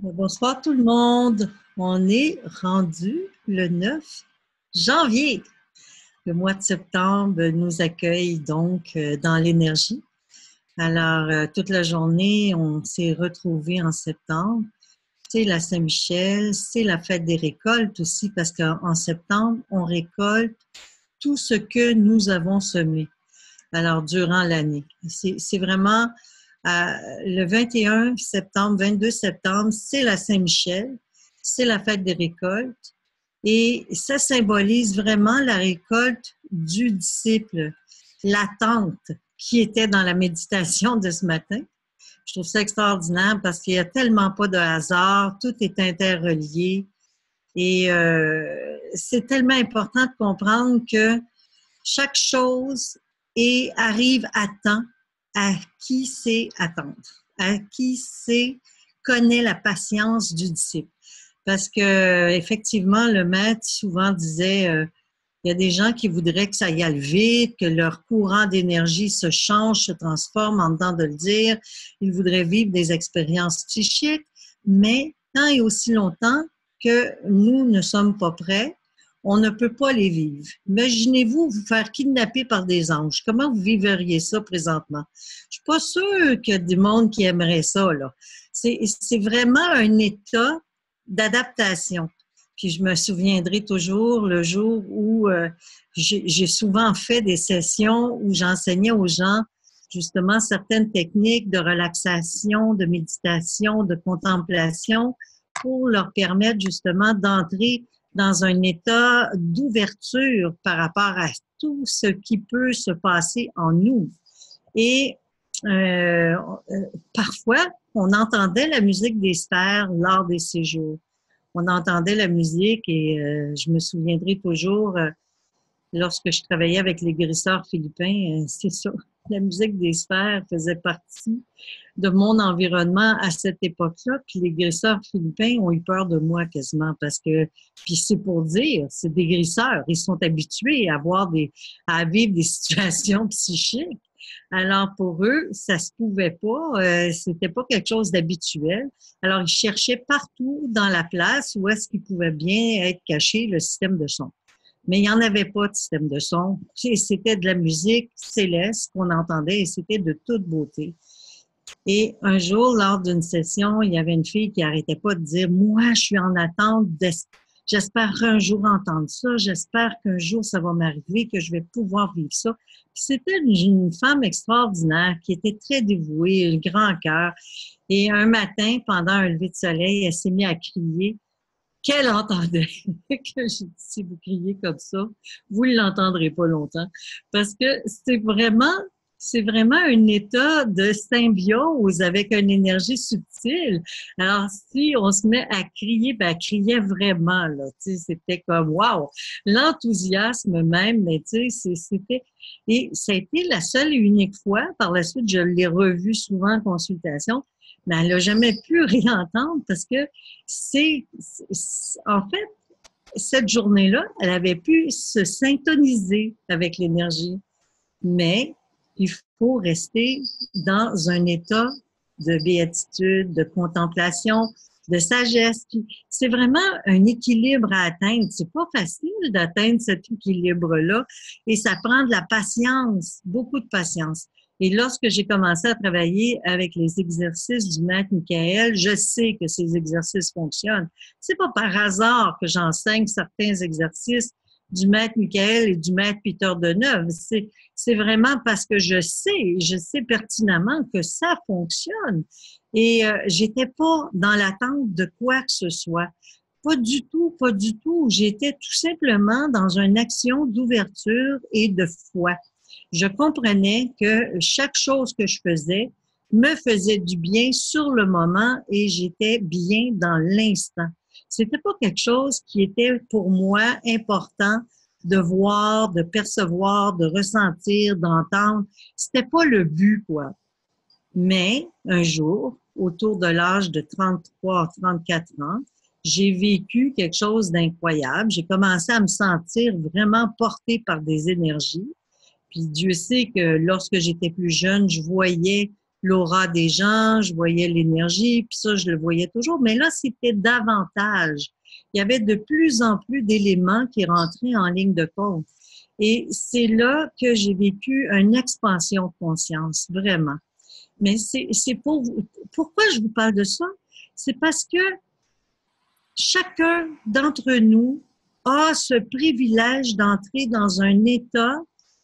Bonsoir tout le monde. On est rendu le 9 janvier. Le mois de septembre nous accueille donc dans l'énergie. Alors, toute la journée, on s'est retrouvés en septembre. C'est la Saint-Michel, c'est la fête des récoltes aussi, parce qu'en septembre, on récolte tout ce que nous avons semé. Alors, durant l'année. C'est vraiment le 21 septembre, 22 septembre, c'est la Saint-Michel, c'est la fête des récoltes et ça symbolise vraiment la récolte du disciple, l'attente qui était dans la méditation de ce matin. Je trouve ça extraordinaire parce qu'il n'y a tellement pas de hasard, tout est interrelié et c'est tellement important de comprendre que chaque chose arrive à temps à qui sait attendre, à qui sait connaît la patience du disciple. Parce que effectivement, le maître souvent disait il y a des gens qui voudraient que ça y aille vite, que leur courant d'énergie se change, se transforme en dedans de le dire. Ils voudraient vivre des expériences psychiques, mais tant et aussi longtemps que nous ne sommes pas prêts, on ne peut pas les vivre. Imaginez-vous vous faire kidnapper par des anges. Comment vous vivriez ça présentement? Je suis pas sûre qu'il y a du monde qui aimerait ça, là. C'est vraiment un état d'adaptation. Puis je me souviendrai toujours le jour où j'ai souvent fait des sessions où j'enseignais aux gens justement certaines techniques de relaxation, de méditation, de contemplation pour leur permettre justement d'entrer dans un état d'ouverture par rapport à tout ce qui peut se passer en nous. Et euh, parfois, on entendait la musique des sphères lors des séjours. On entendait la musique et je me souviendrai toujours lorsque je travaillais avec les guérisseurs philippins, c'est ça. La musique des sphères faisait partie de mon environnement à cette époque-là. Puis les guérisseurs philippins ont eu peur de moi quasiment parce que, puis c'est pour dire, c'est des guérisseurs. Ils sont habitués à vivre des situations psychiques. Alors pour eux, ça se pouvait pas, c'était pas quelque chose d'habituel. Alors ils cherchaient partout dans la place où est-ce qu'il pouvait bien être caché le système de son. Mais il n'y en avait pas de système de son. C'était de la musique céleste qu'on entendait et c'était de toute beauté. Et un jour, lors d'une session, il y avait une fille qui arrêtait pas de dire, moi, je suis en attente, j'espère un jour entendre ça, j'espère qu'un jour ça va m'arriver, que je vais pouvoir vivre ça. Puis c'était une femme extraordinaire qui était très dévouée, un grand cœur. Et un matin, pendant un lever de soleil, elle s'est mise à crier qu'elle entendait. Que j'ai dit, si vous criez comme ça, vous ne l'entendrez pas longtemps. Parce que c'est vraiment un état de symbiose avec une énergie subtile. Alors, si on se met à crier, ben, elle criait vraiment, là. Tu sais, c'était comme, wow! L'enthousiasme même, mais tu sais, c'était, et ça a été la seule et unique fois. Par la suite, je l'ai revue souvent en consultation, mais elle n'a jamais pu réentendre parce que en fait, cette journée-là, elle avait pu se syntoniser avec l'énergie. Mais il faut rester dans un état de béatitude, de contemplation, de sagesse. Puis c'est vraiment un équilibre à atteindre. C'est pas facile d'atteindre cet équilibre-là et ça prend de la patience, beaucoup de patience. Et lorsque j'ai commencé à travailler avec les exercices du maître Michael, je sais que ces exercices fonctionnent. C'est pas par hasard que j'enseigne certains exercices du maître Michael et du maître Peter Deneuve. C'est vraiment parce que je sais pertinemment que ça fonctionne. Et j'étais pas dans l'attente de quoi que ce soit. Pas du tout, pas du tout. J'étais tout simplement dans une action d'ouverture et de foi. Je comprenais que chaque chose que je faisais me faisait du bien sur le moment et j'étais bien dans l'instant. C'était pas quelque chose qui était pour moi important de voir, de percevoir, de ressentir, d'entendre. C'était pas le but, quoi. Mais un jour, autour de l'âge de 33-34 ans, j'ai vécu quelque chose d'incroyable. J'ai commencé à me sentir vraiment portée par des énergies. Puis Dieu sait que lorsque j'étais plus jeune, je voyais l'aura des gens, je voyais l'énergie, puis ça, je le voyais toujours. Mais là, c'était davantage. Il y avait de plus en plus d'éléments qui rentraient en ligne de compte. Et c'est là que j'ai vécu une expansion de conscience, vraiment. Mais c'est pourquoi je vous parle de ça? C'est parce que chacun d'entre nous a ce privilège d'entrer dans un état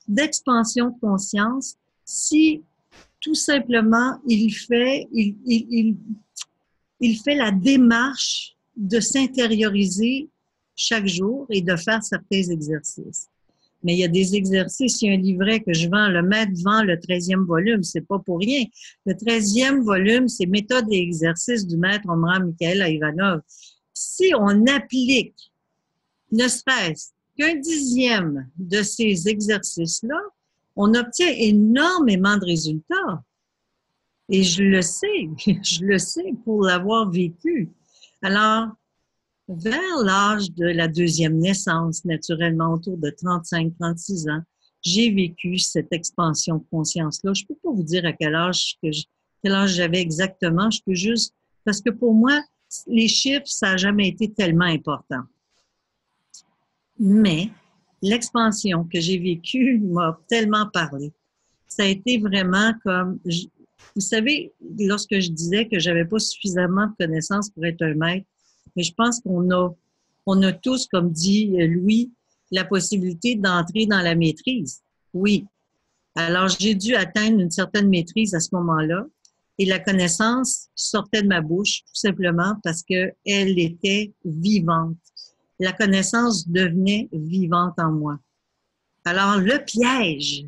d'expansion de conscience si tout simplement il fait la démarche de s'intérioriser chaque jour et de faire certains exercices. Mais il y a des exercices, il y a un livret que je vends, le maître vend le 13e volume, c'est pas pour rien. Le 13e volume, c'est Méthode et exercices du maître Omran Mikhaël Ivanov. Si on applique ne serait-ce qu'un dixième de ces exercices-là, on obtient énormément de résultats. Et je le sais, je le sais pour l'avoir vécu. Alors, vers l'âge de la deuxième naissance, naturellement autour de 35-36 ans, j'ai vécu cette expansion de conscience-là. Je peux pas vous dire à quel âge j'avais exactement. Je peux juste, parce que pour moi, les chiffres, ça n'a jamais été tellement important. Mais l'expansion que j'ai vécue m'a tellement parlé. Ça a été vraiment comme, vous savez, lorsque je disais que j'avais pas suffisamment de connaissances pour être un maître, mais je pense on a tous, comme dit Louis, la possibilité d'entrer dans la maîtrise. Oui. Alors, j'ai dû atteindre une certaine maîtrise à ce moment-là. Et la connaissance sortait de ma bouche, tout simplement parce qu'elle était vivante. La connaissance devenait vivante en moi. Alors, le piège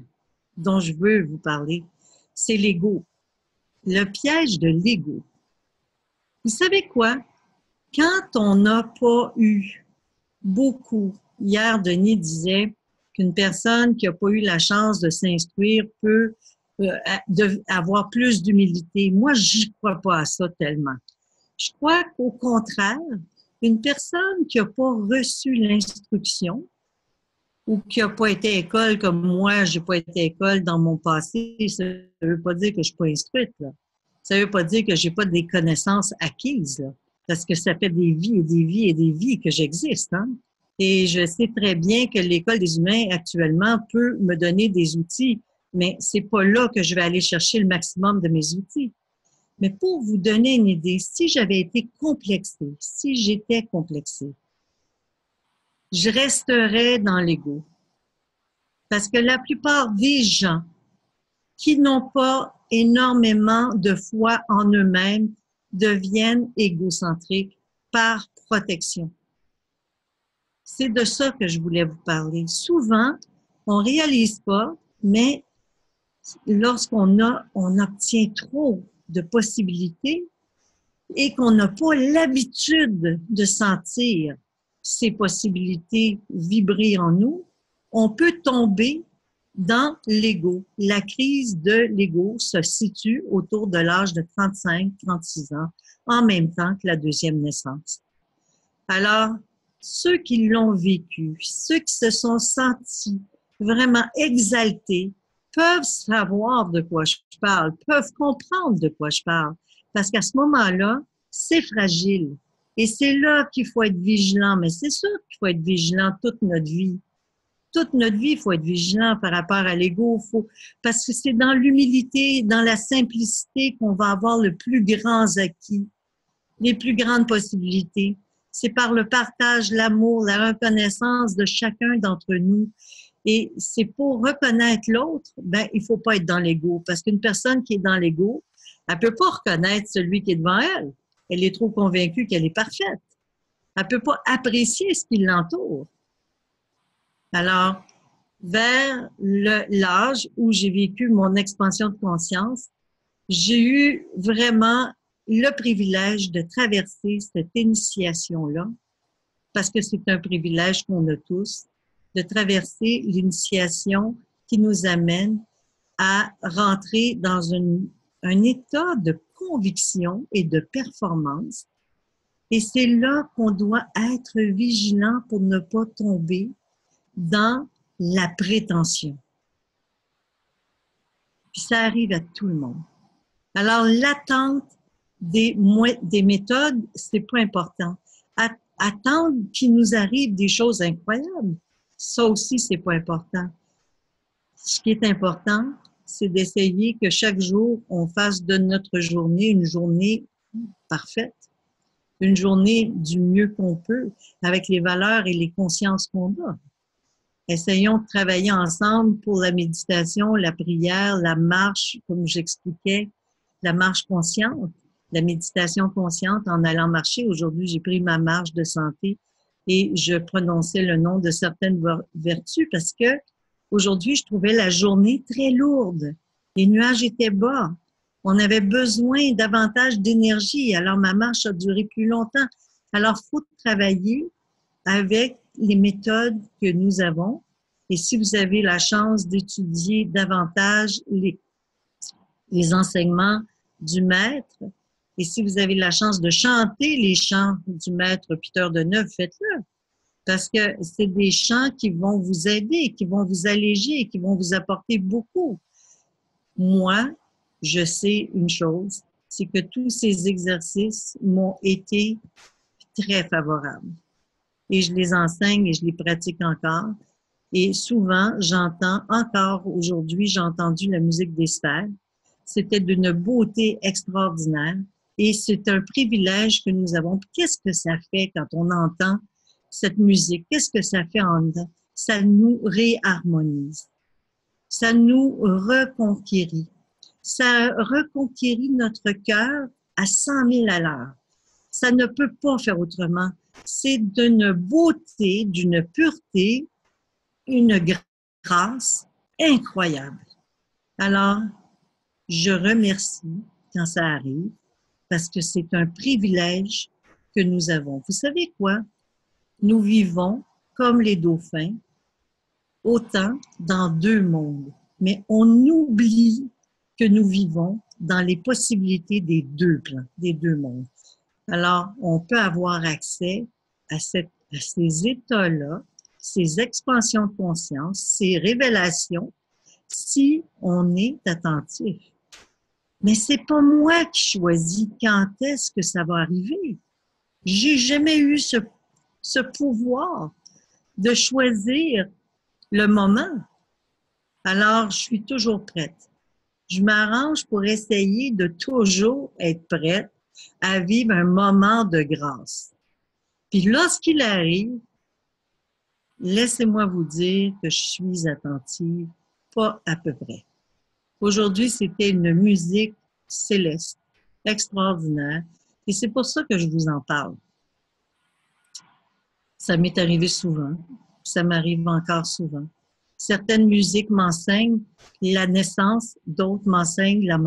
dont je veux vous parler, c'est l'ego. Le piège de l'ego. Vous savez quoi? Quand on n'a pas eu beaucoup, hier Denis disait qu'une personne qui n'a pas eu la chance de s'instruire peut avoir plus d'humilité. Moi, je crois pas à ça tellement. Je crois qu'au contraire, une personne qui n'a pas reçu l'instruction ou qui n'a pas été à école comme moi, j'ai pas été à école dans mon passé, ça ne veut pas dire que je suis pas instruite, là. Ça ne veut pas dire que j'ai pas des connaissances acquises, là, parce que ça fait des vies et des vies et des vies que j'existe, hein. Et je sais très bien que l'École des humains actuellement peut me donner des outils, mais c'est pas là que je vais aller chercher le maximum de mes outils. Mais pour vous donner une idée, si j'avais été complexée, si j'étais complexée, je resterais dans l'ego. Parce que la plupart des gens qui n'ont pas énormément de foi en eux-mêmes deviennent égocentriques par protection. C'est de ça que je voulais vous parler. Souvent, on réalise pas, mais on obtient trop de possibilités et qu'on n'a pas l'habitude de sentir ces possibilités vibrer en nous, on peut tomber dans l'ego. La crise de l'ego se situe autour de l'âge de 35-36 ans, en même temps que la deuxième naissance. Alors, ceux qui l'ont vécu, ceux qui se sont sentis vraiment exaltés, peuvent savoir de quoi je parle, peuvent comprendre de quoi je parle. Parce qu'à ce moment-là, c'est fragile. Et c'est là qu'il faut être vigilant. Mais c'est sûr qu'il faut être vigilant toute notre vie. Toute notre vie, il faut être vigilant par rapport à l'ego. Parce que c'est dans l'humilité, dans la simplicité qu'on va avoir le plus grand acquis, les plus grandes possibilités. C'est par le partage, l'amour, la reconnaissance de chacun d'entre nous. Et c'est pour reconnaître l'autre, ben, il faut pas être dans l'ego. Parce qu'une personne qui est dans l'ego, elle peut pas reconnaître celui qui est devant elle. Elle est trop convaincue qu'elle est parfaite. Elle peut pas apprécier ce qui l'entoure. Alors, vers l'âge où j'ai vécu mon expansion de conscience, j'ai eu vraiment le privilège de traverser cette initiation-là, parce que c'est un privilège qu'on a tous, de traverser l'initiation qui nous amène à rentrer dans un état de conviction et de performance. Et c'est là qu'on doit être vigilant pour ne pas tomber dans la prétention. Puis ça arrive à tout le monde. Alors, l'attente des méthodes, c'est pas important. Attendre qu'il nous arrive des choses incroyables, ça aussi, c'est pas important. Ce qui est important, c'est d'essayer que chaque jour, on fasse de notre journée une journée parfaite, une journée du mieux qu'on peut, avec les valeurs et les consciences qu'on a. Essayons de travailler ensemble pour la méditation, la prière, la marche, comme j'expliquais, la marche consciente, la méditation consciente en allant marcher. Aujourd'hui, j'ai pris ma marche de santé et je prononçais le nom de certaines vertus parce que aujourd'hui, je trouvais la journée très lourde. Les nuages étaient bas. On avait besoin davantage d'énergie. Alors, ma marche a duré plus longtemps. Alors, il faut travailler avec les méthodes que nous avons. Et si vous avez la chance d'étudier davantage les enseignements du maître, et si vous avez la chance de chanter les chants du maître Peter de Neuve, faites-le. Parce que c'est des chants qui vont vous aider, qui vont vous alléger, qui vont vous apporter beaucoup. Moi, je sais une chose, c'est que tous ces exercices m'ont été très favorables. Et je les enseigne et je les pratique encore. Et souvent, j'entends, encore aujourd'hui, j'ai entendu la musique des sphères. C'était d'une beauté extraordinaire et c'est un privilège que nous avons. Qu'est-ce que ça fait quand on entend cette musique? Qu'est-ce que ça fait en dedans? Ça nous réharmonise. Ça nous reconquérit. Ça reconquérit notre cœur à 100 000 à l'heure. Ça ne peut pas faire autrement. C'est d'une beauté, d'une pureté, une grâce incroyable. Alors, je remercie quand ça arrive parce que c'est un privilège que nous avons. Vous savez quoi? Nous vivons comme les dauphins, autant dans deux mondes, mais on oublie que nous vivons dans les possibilités des deux plans, des deux mondes. Alors, on peut avoir accès à ces états-là, ces expansions de conscience, ces révélations, si on est attentif. Mais c'est pas moi qui choisis quand est-ce que ça va arriver. J'ai jamais eu ce pouvoir de choisir le moment. Alors, je suis toujours prête. Je m'arrange pour essayer de toujours être prête à vivre un moment de grâce. Puis lorsqu'il arrive, laissez-moi vous dire que je suis attentive, pas à peu près. Aujourd'hui, c'était une musique céleste, extraordinaire, et c'est pour ça que je vous en parle. Ça m'est arrivé souvent, ça m'arrive encore souvent. Certaines musiques m'enseignent la naissance, d'autres m'enseignent la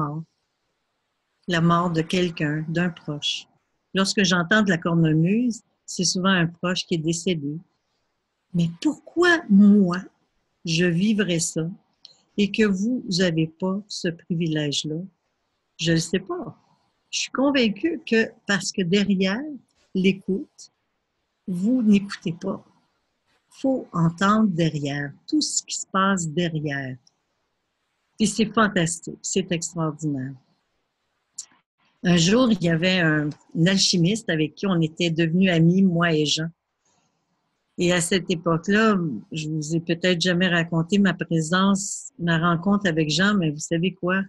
mort de quelqu'un, d'un proche. Lorsque j'entends de la cornemuse, c'est souvent un proche qui est décédé. Mais pourquoi moi, je vivrais ça et que vous n'avez pas ce privilège-là? Je ne le sais pas. Je suis convaincue que parce que derrière l'écoute, vous n'écoutez pas. Il faut entendre derrière, tout ce qui se passe derrière. Et c'est fantastique, c'est extraordinaire. Un jour, il y avait un alchimiste avec qui on était devenus amis, moi et Jean. Et à cette époque-là, je vous ai peut-être jamais raconté ma rencontre avec Jean, mais vous savez quoi?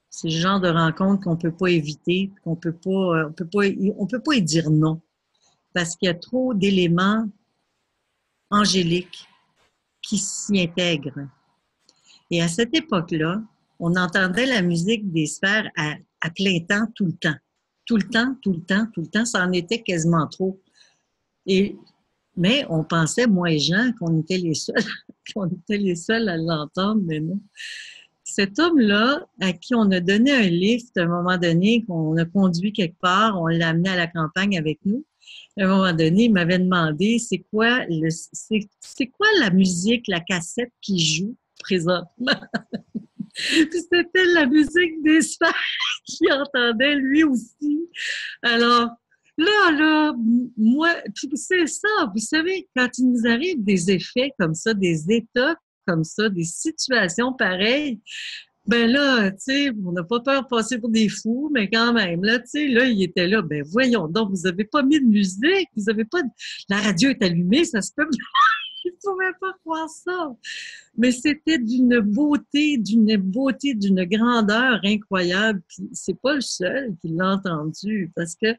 C'est le genre de rencontre qu'on peut pas éviter, on peut pas y dire non. Parce qu'il y a trop d'éléments angéliques qui s'y intègrent. Et à cette époque-là, on entendait la musique des sphères à plein temps, tout le temps. Tout le temps, tout le temps, tout le temps, ça en était quasiment trop. Mais on pensait, moi et Jean, qu'on était les seuls à l'entendre, mais non. Cet homme-là, à qui on a donné un lift à un moment donné, qu'on a conduit quelque part, on l'a amené à la campagne avec nous. À un moment donné, il m'avait demandé c'est quoi la musique, la cassette qui joue présentement. Puis c'était la musique des sphères qu'il entendait lui aussi. Alors, là, moi, c'est ça, vous savez, quand il nous arrive des effets comme ça, des états comme ça, des situations pareilles, Ben là, tu sais, on n'a pas peur de passer pour des fous, mais quand même, là, tu sais, là, il était là, ben voyons donc, vous avez pas mis de musique, vous avez pas... La radio est allumée, ça se peut... Je ne pouvais pas croire ça. Mais c'était d'une beauté, d'une grandeur incroyable. Puis c'est pas le seul qui l'a entendu, parce que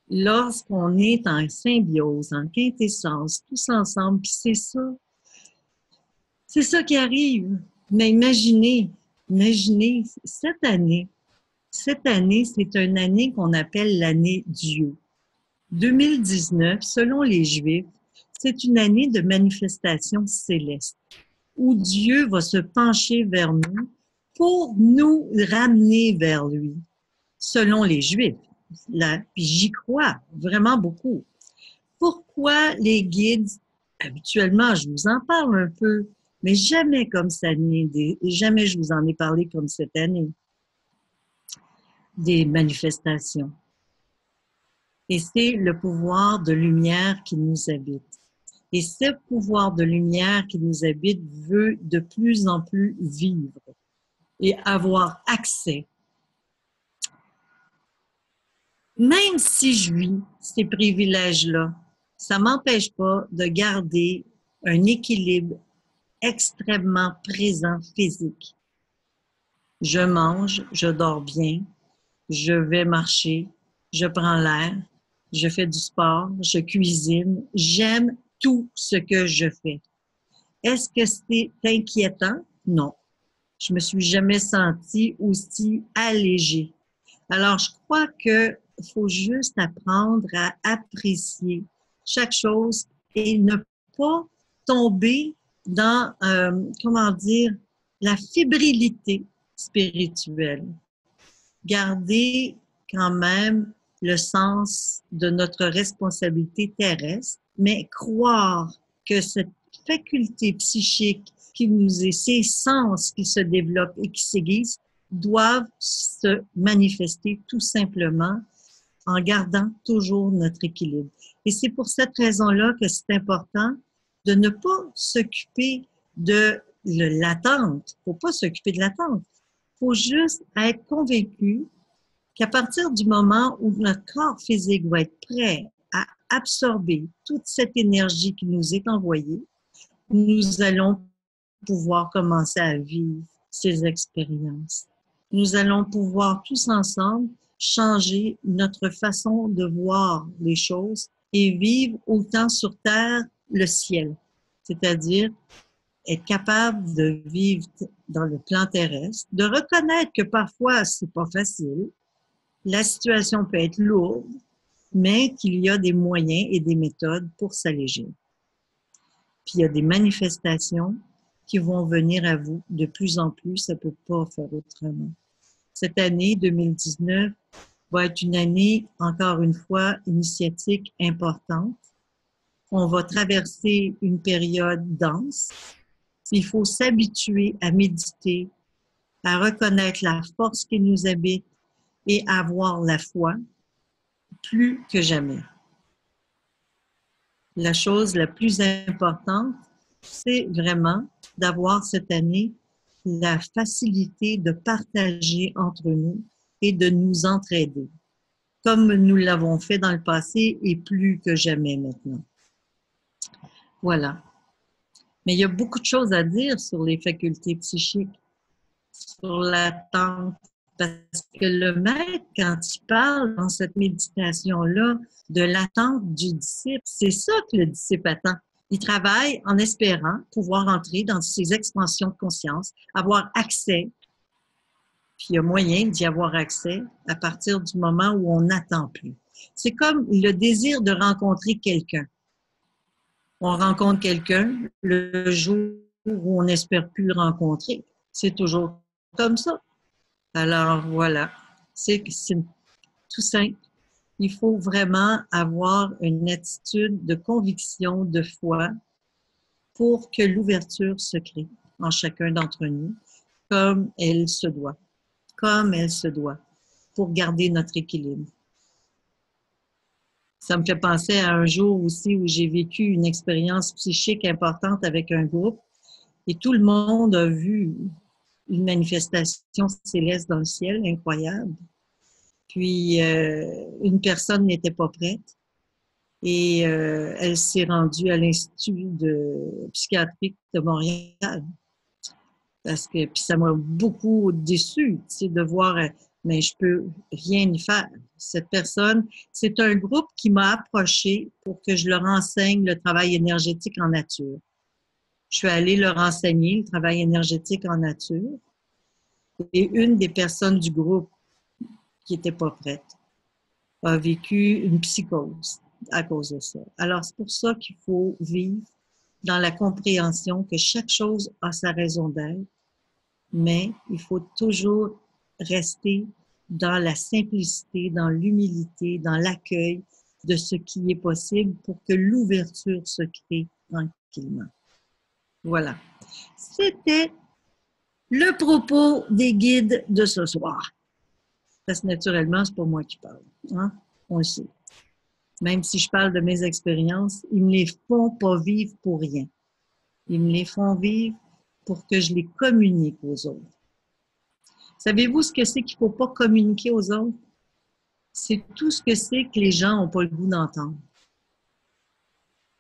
lorsqu'on est en symbiose, en quintessence, tous ensemble, puis c'est ça qui arrive. Mais imaginez, cette année, c'est une année qu'on appelle l'année Dieu. 2019, selon les Juifs, c'est une année de manifestation céleste, où Dieu va se pencher vers nous pour nous ramener vers lui, selon les Juifs. Là, puis j'y crois vraiment beaucoup. Pourquoi les guides, habituellement, je vous en parle un peu, mais jamais comme cette année, jamais je vous en ai parlé comme cette année, des manifestations. Et c'est le pouvoir de lumière qui nous habite. Et ce pouvoir de lumière qui nous habite veut de plus en plus vivre et avoir accès. Même si je vis ces privilèges-là, ça m'empêche pas de garder un équilibre extrêmement présent physique. Je mange, je dors bien, je vais marcher, je prends l'air, je fais du sport, je cuisine, j'aime tout ce que je fais. Est-ce que c'est inquiétant? Non. Je me suis jamais sentie aussi allégée. Alors, je crois que faut juste apprendre à apprécier chaque chose et ne pas tomber dans, comment dire, la fébrilité spirituelle. Garder quand même le sens de notre responsabilité terrestre, mais croire que cette faculté psychique qui nous est, ces sens qui se développent et qui s'aiguisent, doivent se manifester tout simplement en gardant toujours notre équilibre. Et c'est pour cette raison-là que c'est important de ne pas s'occuper de l'attente. Il ne faut pas s'occuper de l'attente. Il faut juste être convaincu qu'à partir du moment où notre corps physique va être prêt à absorber toute cette énergie qui nous est envoyée, nous allons pouvoir commencer à vivre ces expériences. Nous allons pouvoir tous ensemble changer notre façon de voir les choses et vivre autant sur Terre le ciel, c'est-à-dire être capable de vivre dans le plan terrestre, de reconnaître que parfois c'est pas facile, la situation peut être lourde, mais qu'il y a des moyens et des méthodes pour s'alléger. Puis il y a des manifestations qui vont venir à vous de plus en plus, ça ne peut pas faire autrement. Cette année 2019 va être une année, encore une fois, initiatique importante. On va traverser une période dense. Il faut s'habituer à méditer, à reconnaître la force qui nous habite et à avoir la foi plus que jamais. La chose la plus importante, c'est vraiment d'avoir cette année la facilité de partager entre nous et de nous entraider, comme nous l'avons fait dans le passé et plus que jamais maintenant. Voilà. Mais il y a beaucoup de choses à dire sur les facultés psychiques, sur l'attente, parce que le maître, quand il parle dans cette méditation-là de l'attente du disciple, c'est ça que le disciple attend. Il travaille en espérant pouvoir entrer dans ces expansions de conscience, avoir accès, puis il y a moyen d'y avoir accès à partir du moment où on n'attend plus. C'est comme le désir de rencontrer quelqu'un. On rencontre quelqu'un le jour où on n'espère plus le rencontrer. C'est toujours comme ça. Alors voilà, c'est tout simple. Il faut vraiment avoir une attitude de conviction, de foi, pour que l'ouverture se crée en chacun d'entre nous, comme elle se doit, pour garder notre équilibre. Ça me fait penser à un jour aussi où j'ai vécu une expérience psychique importante avec un groupe et tout le monde a vu une manifestation céleste dans le ciel, incroyable. Puis, une personne n'était pas prête et elle s'est rendue à l'Institut psychiatrique de Montréal. Parce que, puis ça m'a beaucoup déçue, tu sais, de voir, mais je peux rien y faire. Cette personne, c'est un groupe qui m'a approché pour que je leur enseigne le travail énergétique en nature. Je suis allée leur enseigner le travail énergétique en nature. Et une des personnes du groupe qui n'était pas prête a vécu une psychose à cause de ça. Alors, c'est pour ça qu'il faut vivre dans la compréhension que chaque chose a sa raison d'être, mais il faut toujours rester dans la simplicité, dans l'humilité, dans l'accueil de ce qui est possible pour que l'ouverture se crée tranquillement. Voilà. C'était le propos des guides de ce soir. Parce que naturellement, c'est pas moi qui parle. Hein? On le sait. Même si je parle de mes expériences, ils me les font pas vivre pour rien. Ils me les font vivre pour que je les communique aux autres. Savez-vous ce que c'est qu'il ne faut pas communiquer aux autres? C'est tout ce que c'est que les gens n'ont pas le goût d'entendre.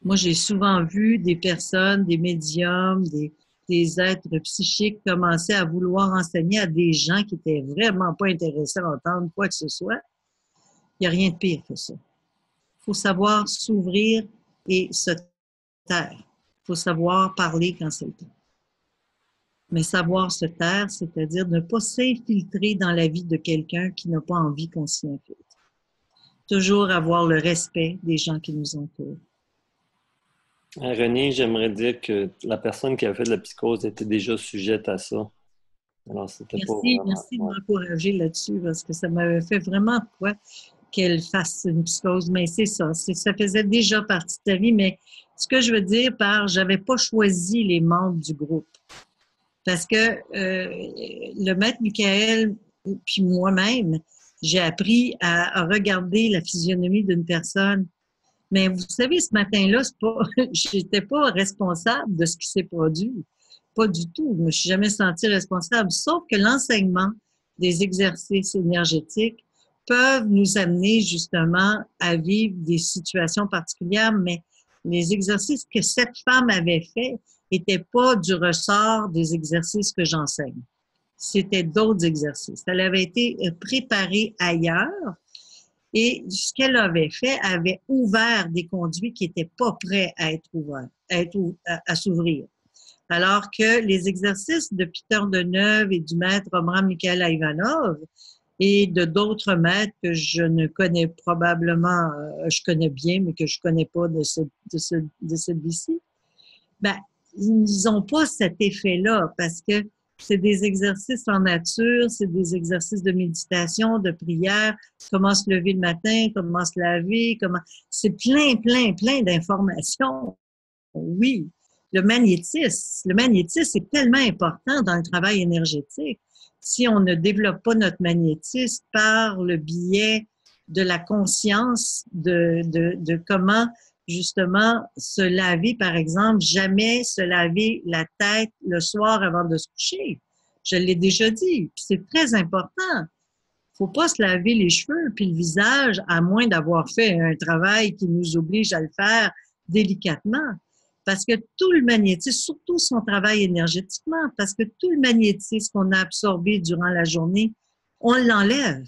Moi, j'ai souvent vu des personnes, des médiums, des êtres psychiques commencer à vouloir enseigner à des gens qui n'étaient vraiment pas intéressés à entendre quoi que ce soit. Il n'y a rien de pire que ça. Il faut savoir s'ouvrir et se taire. Il faut savoir parler quand c'est le temps. Mais savoir se taire, c'est-à-dire ne pas s'infiltrer dans la vie de quelqu'un qui n'a pas envie qu'on s'y infiltre. Toujours avoir le respect des gens qui nous entourent. René, j'aimerais dire que la personne qui a fait de la psychose était déjà sujette à ça. Alors, c'était pas vraiment... Merci de m'encourager là-dessus parce que ça m'avait fait vraiment quoi qu'elle fasse une psychose. Mais c'est ça, ça faisait déjà partie de ta vie. Mais ce que je veux dire j'avais pas choisi les membres du groupe. Parce que le maître Michael, puis moi-même, j'ai appris à regarder la physionomie d'une personne. Mais vous savez, ce matin-là, j'étais pas responsable de ce qui s'est produit. Pas du tout. Je me suis jamais sentie responsable. Sauf que l'enseignement des exercices énergétiques peuvent nous amener justement à vivre des situations particulières, mais les exercices que cette femme avait faits n'étaient pas du ressort des exercices que j'enseigne. C'était d'autres exercices. Elle avait été préparée ailleurs. Et ce qu'elle avait fait avait ouvert des conduits qui n'étaient pas prêts à être ouverts, à s'ouvrir. Alors que les exercices de Peter Deneuve et du maître Omram Mikhail Ivanov et de d'autres maîtres que je ne connais probablement, je connais bien, mais que je connais pas de cette vie-ci, ben, ils n'ont pas cet effet-là parce que c'est des exercices en nature, c'est des exercices de méditation, de prière, comment se lever le matin, comment se laver, c'est plein d'informations. Oui, le magnétisme est tellement important dans le travail énergétique. Si on ne développe pas notre magnétisme par le biais de la conscience de comment justement se laver, par exemple, jamais se laver la tête le soir avant de se coucher. Je l'ai déjà dit, puis c'est très important. Faut pas se laver les cheveux puis le visage à moins d'avoir fait un travail qui nous oblige à le faire délicatement. Parce que tout le magnétisme, surtout son travail énergétiquement, parce que tout le magnétisme qu'on a absorbé durant la journée, on l'enlève.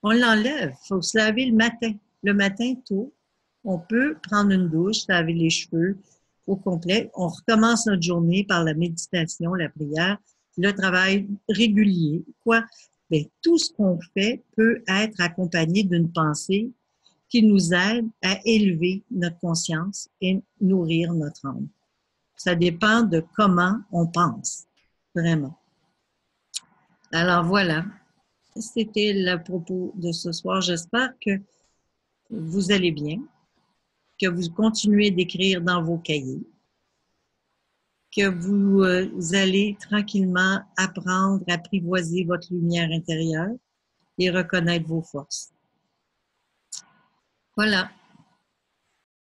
On l'enlève. Il faut se laver le matin. Le matin, tôt, on peut prendre une douche, se laver les cheveux au complet. On recommence notre journée par la méditation, la prière, le travail régulier. Quoi? Bien, tout ce qu'on fait peut être accompagné d'une pensée qui nous aide à élever notre conscience et nourrir notre âme. Ça dépend de comment on pense, vraiment. Alors voilà, c'était le propos de ce soir. J'espère que vous allez bien, que vous continuez d'écrire dans vos cahiers, que vous allez tranquillement apprendre à apprivoiser votre lumière intérieure et reconnaître vos forces. Voilà.